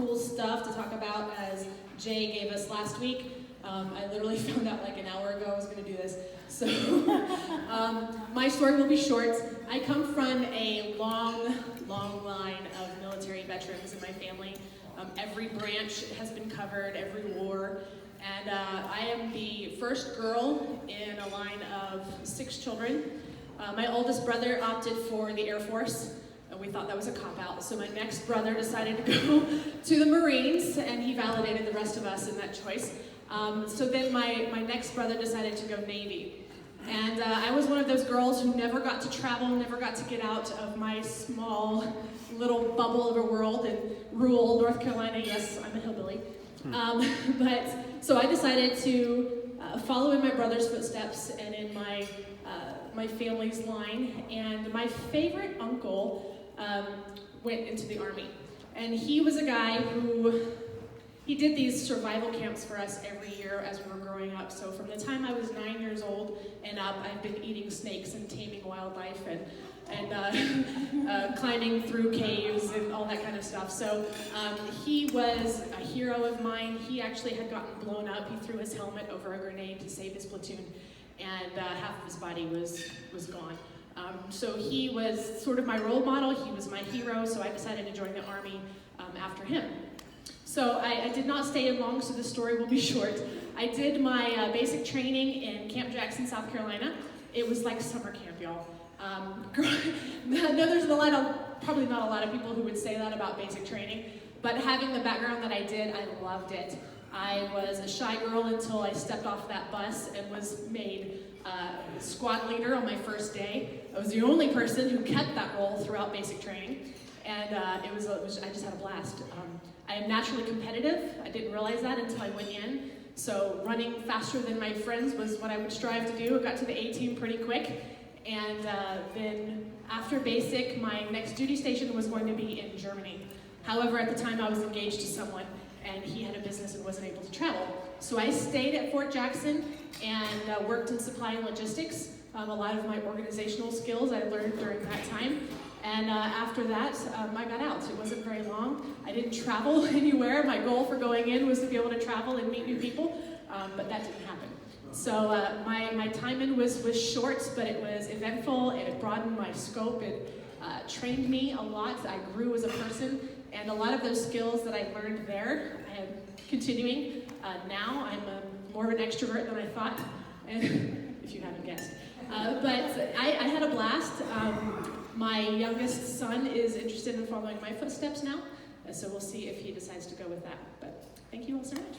cool stuff to talk about as Jay gave us last week. I literally found out like an hour ago I was going to do this. So my story will be short. I come from a long line of military veterans in my family. Every branch has been covered, every war. And I am the first girl in a line of 6 children. My oldest brother opted for the Air Force. We thought that was a cop-out. So my next brother decided to go to the Marines, and he validated the rest of us in that choice. So then my next brother decided to go Navy. And I was one of those girls who never got to travel, never got to get out of my small little bubble of a world in rural North Carolina. Yes, I'm a hillbilly. But so I decided to follow in my brother's footsteps and in my family's line. And my favorite uncle went into the Army. And he was a guy who, he did these survival camps for us every year as we were growing up. So from the time I was 9 years old and up, I've been eating snakes and taming wildlife and climbing through caves and all that kind of stuff. So he was a hero of mine. He actually had gotten blown up. He threw his helmet over a grenade to save his platoon, and half of his body was gone. So he was sort of my role model. He was my hero, so I decided to join the Army after him. So I did not stay in long, so the story will be short. I did my basic training in Camp Jackson, South Carolina. It was like summer camp, y'all. No, there's probably not a lot of people who would say that about basic training, but having the background that I did, I loved it. I was a shy girl until I stepped off that bus and was made squad leader on my first day. I was the only person who kept that role throughout basic training, and I just had a blast. I am naturally competitive. I didn't realize that until I went in. So running faster than my friends was what I would strive to do. I got to the A team pretty quick. And then after basic, my next duty station was going to be in Germany. However, at the time I was engaged to someone, and he had a business and wasn't able to travel. So I stayed at Fort Jackson and worked in supply and logistics. A lot of my organizational skills I learned during that time. And after that, I got out. It wasn't very long. I didn't travel anywhere. My goal for going in was to be able to travel and meet new people, but that didn't happen. So my time in was short, but it was eventful. It broadened my scope. It trained me a lot. I grew as a person, and a lot of those skills that I learned there, I am continuing. Now I'm more of an extrovert than I thought, if you haven't guessed. But I had a blast. My youngest son is interested in following my footsteps now, so we'll see if he decides to go with that. But thank you all so much.